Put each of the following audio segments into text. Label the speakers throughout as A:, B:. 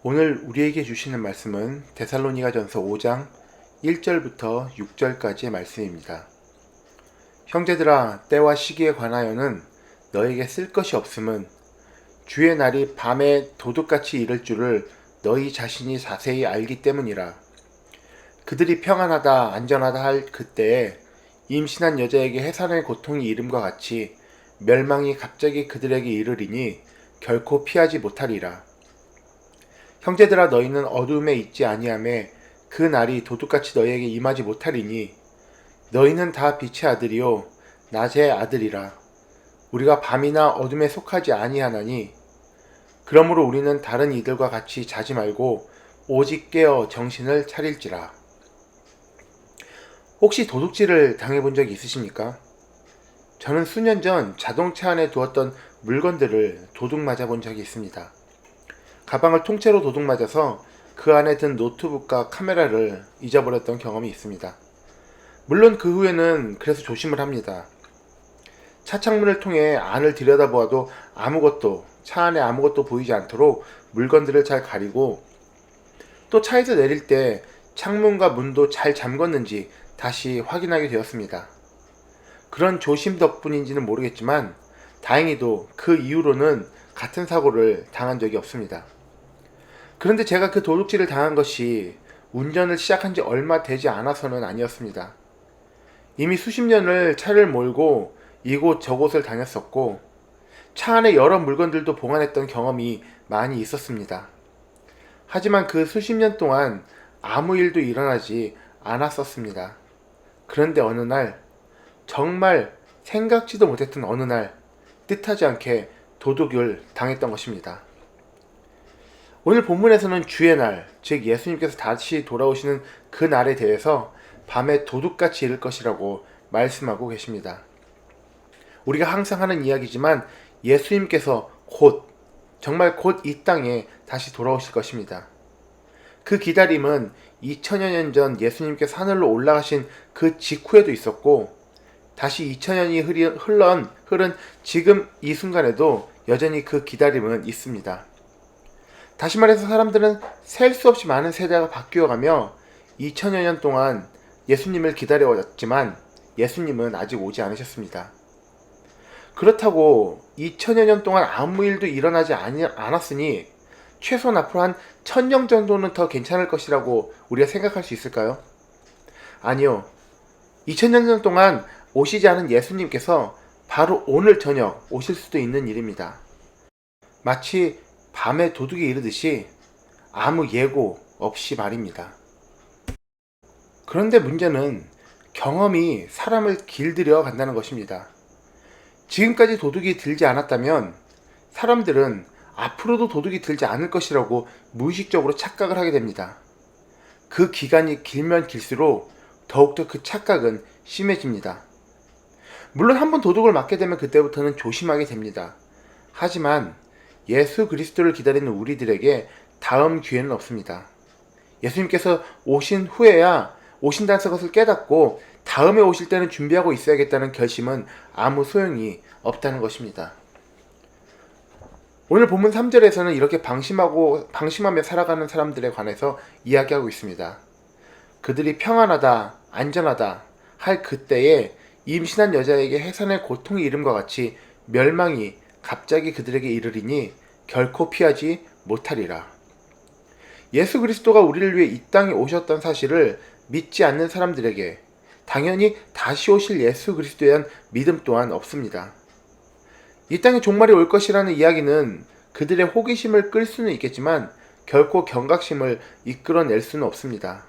A: 오늘 우리에게 주시는 말씀은 데살로니가전서 5장 1절부터 6절까지의 말씀입니다. 형제들아, 때와 시기에 관하여는 너에게 쓸 것이 없음은 주의 날이 밤에 도둑같이 이를 줄을 너희 자신이 자세히 알기 때문이라. 그들이 평안하다 안전하다 할 그때에 임신한 여자에게 해산의 고통이 이름과 같이 멸망이 갑자기 그들에게 이르리니 결코 피하지 못하리라. 형제들아, 너희는 어두움에 있지 아니하매 그 날이 도둑같이 너희에게 임하지 못하리니 너희는 다 빛의 아들이요 낮의 아들이라. 우리가 밤이나 어둠에 속하지 아니하나니 그러므로 우리는 다른 이들과 같이 자지 말고 오직 깨어 정신을 차릴지라. 혹시 도둑질을 당해본 적이 있으십니까? 저는 수년 전 자동차 안에 두었던 물건들을 도둑 맞아본 적이 있습니다. 가방을 통째로 도둑 맞아서 그 안에 든 노트북과 카메라를 잊어버렸던 경험이 있습니다. 물론 그 후에는 그래서 조심을 합니다. 차 창문을 통해 안을 들여다보아도 차 안에 아무것도 보이지 않도록 물건들을 잘 가리고, 또 차에서 내릴 때 창문과 문도 잘 잠궜는지 다시 확인하게 되었습니다. 그런 조심 덕분인지는 모르겠지만 다행히도 그 이후로는 같은 사고를 당한 적이 없습니다. 그런데 제가 그 도둑질을 당한 것이 운전을 시작한 지 얼마 되지 않아서는 아니었습니다. 이미 수십 년을 차를 몰고 이곳 저곳을 다녔었고 차 안에 여러 물건들도 보관했던 경험이 많이 있었습니다. 하지만 그 수십 년 동안 아무 일도 일어나지 않았었습니다. 그런데 어느 날, 정말 생각지도 못했던 어느 날, 뜻하지 않게 도둑을 당했던 것입니다. 오늘 본문에서는 주의 날, 즉 예수님께서 다시 돌아오시는 그 날에 대해서 밤에 도둑같이 이를 것이라고 말씀하고 계십니다. 우리가 항상 하는 이야기지만 예수님께서 정말 곧 이 땅에 다시 돌아오실 것입니다. 그 기다림은 2000여 년 전 예수님께서 하늘로 올라가신 그 직후에도 있었고, 다시 2000년이 흐른 지금 이 순간에도 여전히 그 기다림은 있습니다. 다시 말해서 사람들은 셀 수 없이 많은 세대가 바뀌어가며 2000여 년 동안 예수님을 기다려왔지만 예수님은 아직 오지 않으셨습니다. 그렇다고 2000여 년 동안 아무 일도 일어나지 않았으니 최소한 앞으로 한 1000년 정도는 더 괜찮을 것이라고 우리가 생각할 수 있을까요? 아니요. 2000년 동안 오시지 않은 예수님께서 바로 오늘 저녁 오실 수도 있는 일입니다. 마치 밤에 도둑이 이르듯이 아무 예고 없이 말입니다. 그런데 문제는 경험이 사람을 길들여 간다는 것입니다. 지금까지 도둑이 들지 않았다면 사람들은 앞으로도 도둑이 들지 않을 것이라고 무의식적으로 착각을 하게 됩니다. 그 기간이 길면 길수록 더욱더 그 착각은 심해집니다. 물론 한번 도둑을 맞게 되면 그때부터는 조심하게 됩니다. 하지만 예수 그리스도를 기다리는 우리들에게 다음 기회는 없습니다. 예수님께서 오신 후에야 오신다는 것을 깨닫고 다음에 오실 때는 준비하고 있어야겠다는 결심은 아무 소용이 없다는 것입니다. 오늘 본문 3절에서는 이렇게 방심하며 살아가는 사람들에 관해서 이야기하고 있습니다. 그들이 평안하다, 안전하다 할 그때에 임신한 여자에게 해산의 고통이 이름과 같이 멸망이 갑자기 그들에게 이르리니 결코 피하지 못하리라. 예수 그리스도가 우리를 위해 이 땅에 오셨던 사실을 믿지 않는 사람들에게 당연히 다시 오실 예수 그리스도에 대한 믿음 또한 없습니다. 이 땅에 종말이 올 것이라는 이야기는 그들의 호기심을 끌 수는 있겠지만 결코 경각심을 이끌어낼 수는 없습니다.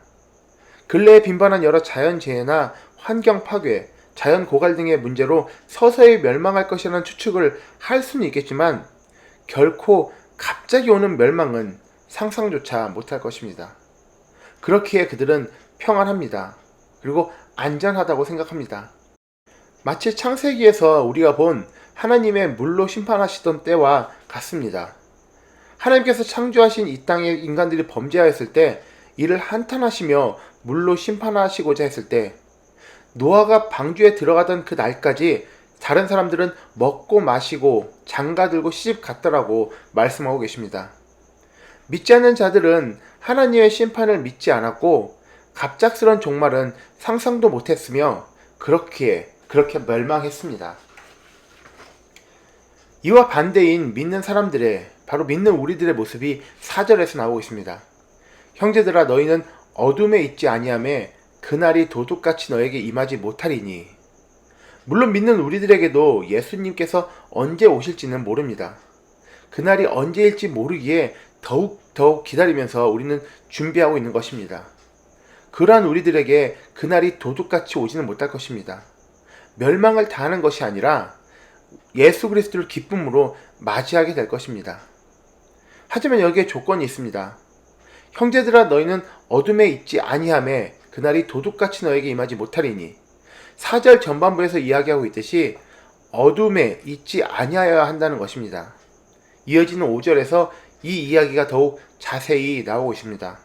A: 근래에 빈번한 여러 자연재해나 환경 파괴, 자연 고갈 등의 문제로 서서히 멸망할 것이라는 추측을 할 수는 있겠지만 결코 갑자기 오는 멸망은 상상조차 못할 것입니다. 그렇기에 그들은 평안합니다. 그리고 안전하다고 생각합니다. 마치 창세기에서 우리가 본 하나님의 물로 심판하시던 때와 같습니다. 하나님께서 창조하신 이 땅에 인간들이 범죄하였을 때 이를 한탄하시며 물로 심판하시고자 했을 때 노아가 방주에 들어가던 그 날까지 다른 사람들은 먹고 마시고 장가들고 시집 갔더라고 말씀하고 계십니다. 믿지 않는 자들은 하나님의 심판을 믿지 않았고 갑작스런 종말은 상상도 못했으며 그렇게 멸망했습니다. 이와 반대인 믿는 사람들의, 바로 믿는 우리들의 모습이 4절에서 나오고 있습니다. 형제들아, 너희는 어둠에 있지 아니하매 그날이 도둑같이 너에게 임하지 못하리니. 물론 믿는 우리들에게도 예수님께서 언제 오실지는 모릅니다. 그날이 언제일지 모르기에 더욱 기다리면서 우리는 준비하고 있는 것입니다. 그러한 우리들에게 그날이 도둑같이 오지는 못할 것입니다. 멸망을 당하는 것이 아니라 예수 그리스도를 기쁨으로 맞이하게 될 것입니다. 하지만 여기에 조건이 있습니다. 형제들아, 너희는 어둠에 있지 아니하매 그날이 도둑같이 너에게 임하지 못하리니. 4절 전반부에서 이야기하고 있듯이 어둠에 있지 아니하여야 한다는 것입니다. 이어지는 5절에서 이 이야기가 더욱 자세히 나오고 있습니다.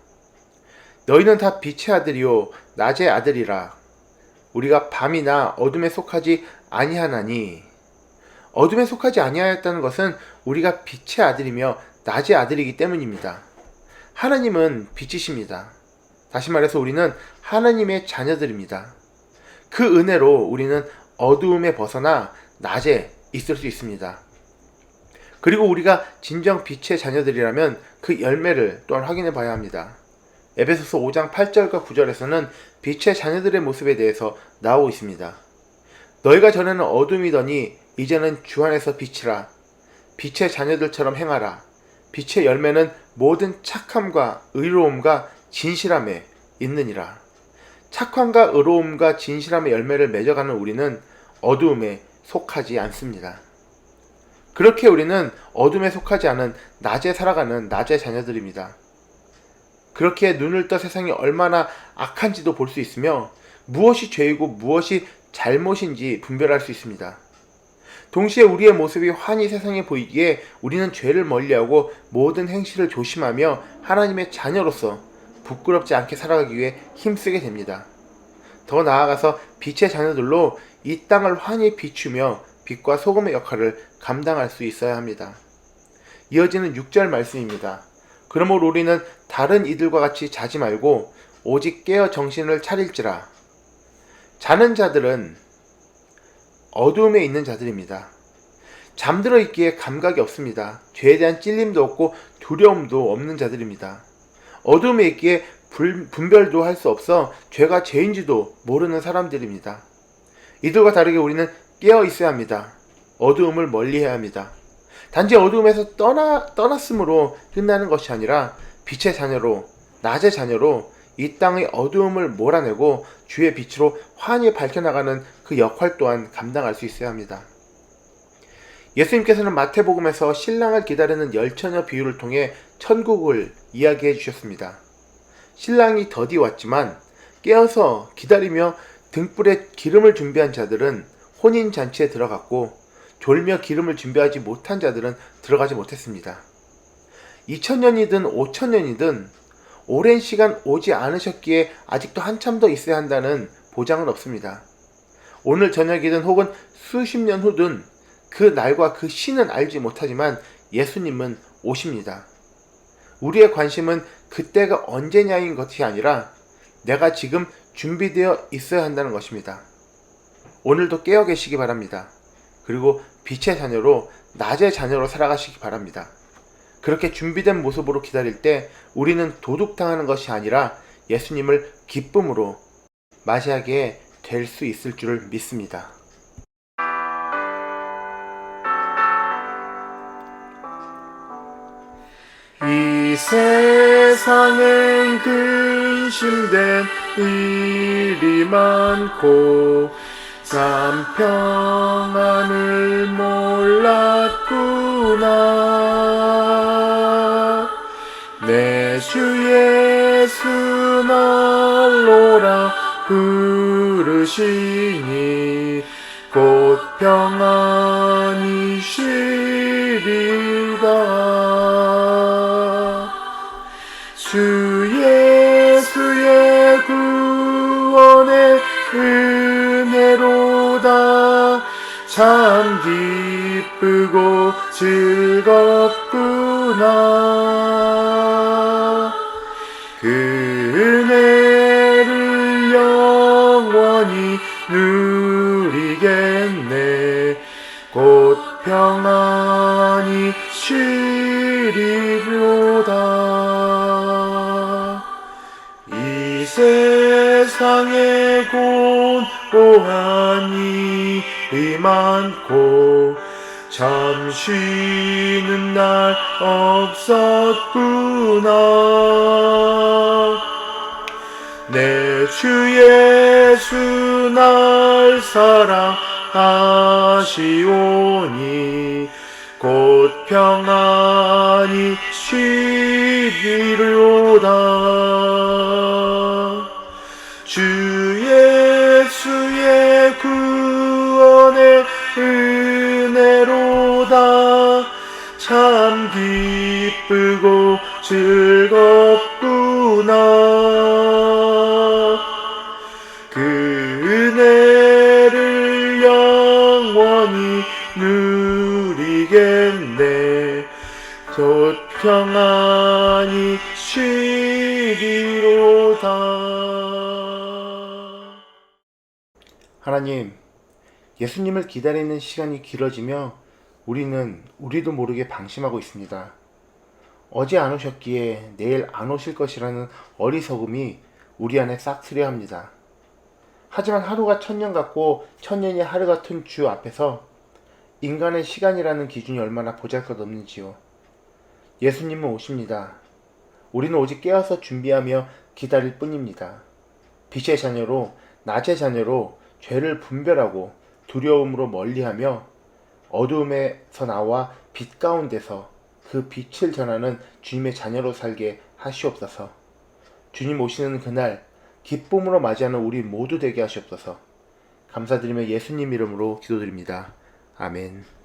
A: 너희는 다 빛의 아들이요 낮의 아들이라. 우리가 밤이나 어둠에 속하지 아니하나니. 어둠에 속하지 아니하였다는 것은 우리가 빛의 아들이며 낮의 아들이기 때문입니다. 하나님은 빛이십니다. 다시 말해서 우리는 하나님의 자녀들입니다. 그 은혜로 우리는 어두움에 벗어나 낮에 있을 수 있습니다. 그리고 우리가 진정 빛의 자녀들이라면 그 열매를 또한 확인해 봐야 합니다. 에베소서 5장 8절과 9절에서는 빛의 자녀들의 모습에 대해서 나오고 있습니다. 너희가 전에는 어둠이더니 이제는 주 안에서 빛이라. 빛의 자녀들처럼 행하라. 빛의 열매는 모든 착함과 의로움과 진실함에 있느니라. 착함과 의로움과 진실함의 열매를 맺어가는 우리는 어두움에 속하지 않습니다. 그렇게 우리는 어둠에 속하지 않은 낮에 살아가는 낮의 자녀들입니다. 그렇게 눈을 떠 세상이 얼마나 악한지도 볼 수 있으며 무엇이 죄이고 무엇이 잘못인지 분별할 수 있습니다. 동시에 우리의 모습이 환히 세상에 보이기에 우리는 죄를 멀리하고 모든 행실을 조심하며 하나님의 자녀로서 부끄럽지 않게 살아가기 위해 힘쓰게 됩니다. 더 나아가서 빛의 자녀들로 이 땅을 환히 비추며 빛과 소금의 역할을 감당할 수 있어야 합니다. 이어지는 6절 말씀입니다. 그러므로 우리는 다른 이들과 같이 자지 말고 오직 깨어 정신을 차릴지라. 자는 자들은 어두움에 있는 자들입니다. 잠들어 있기에 감각이 없습니다. 죄에 대한 찔림도 없고 두려움도 없는 자들입니다. 어두움에 있기에 분별도 할 수 없어 죄가 죄인지도 모르는 사람들입니다. 이들과 다르게 우리는 깨어 있어야 합니다. 어두움을 멀리해야 합니다. 단지 어두움에서 떠났으므로 끝나는 것이 아니라 빛의 자녀로, 낮의 자녀로 이 땅의 어두움을 몰아내고 주의 빛으로 환히 밝혀나가는 그 역할 또한 감당할 수 있어야 합니다. 예수님께서는 마태복음에서 신랑을 기다리는 열처녀 비유를 통해 천국을 이야기해 주셨습니다. 신랑이 더디 왔지만 깨어서 기다리며 등불에 기름을 준비한 자들은 혼인잔치에 들어갔고 졸며 기름을 준비하지 못한 자들은 들어가지 못했습니다. 2000년이든 5000년이든 오랜 시간 오지 않으셨기에 아직도 한참 더 있어야 한다는 보장은 없습니다. 오늘 저녁이든 혹은 수십 년 후든 그 날과 그 시는 알지 못하지만 예수님은 오십니다. 우리의 관심은 그때가 언제냐인 것이 아니라 내가 지금 준비되어 있어야 한다는 것입니다. 오늘도 깨어 계시기 바랍니다. 그리고 빛의 자녀로, 낮의 자녀로 살아가시기 바랍니다. 그렇게 준비된 모습으로 기다릴 때 우리는 도둑당하는 것이 아니라 예수님을 기쁨으로 맞이하게 될 수 있을 줄을 믿습니다. 이 세상엔 근심된 일이 많고 참 평안을 몰랐구나. 내 주 예수 날로라 부르시니 곧 평안이 쉬리라. 주 예수의 구원의 은혜로다. 참 기쁘고 즐겁구나. 이르리로다. 이 세상에 공고한 일이 많고 잠 쉬는 날 없었구나. 내 주 예수 날 사랑하시오니 곧 평안히 쉬리로다. 주 예수의 구원의 은혜로다. 참 기쁘고 즐겁구나. 그 은혜를 영원히 누리겠네. 곧 평안히 쉬리로다. 하나님, 예수님을 기다리는 시간이 길어지며 우리도 모르게 방심하고 있습니다. 어제 안 오셨기에 내일 안 오실 것이라는 어리석음이 우리 안에 싹트려 합니다. 하지만 하루가 천년 같고 천년이 하루 같은 주 앞에서 인간의 시간이라는 기준이 얼마나 보잘것없는지요. 예수님은 오십니다. 우리는 오직 깨어서 준비하며 기다릴 뿐입니다. 빛의 자녀로, 낮의 자녀로 죄를 분별하고 두려움으로 멀리하며 어두움에서 나와 빛 가운데서 그 빛을 전하는 주님의 자녀로 살게 하시옵소서. 주님 오시는 그날 기쁨으로 맞이하는 우리 모두 되게 하시옵소서. 감사드리며 예수님 이름으로 기도드립니다. 아멘.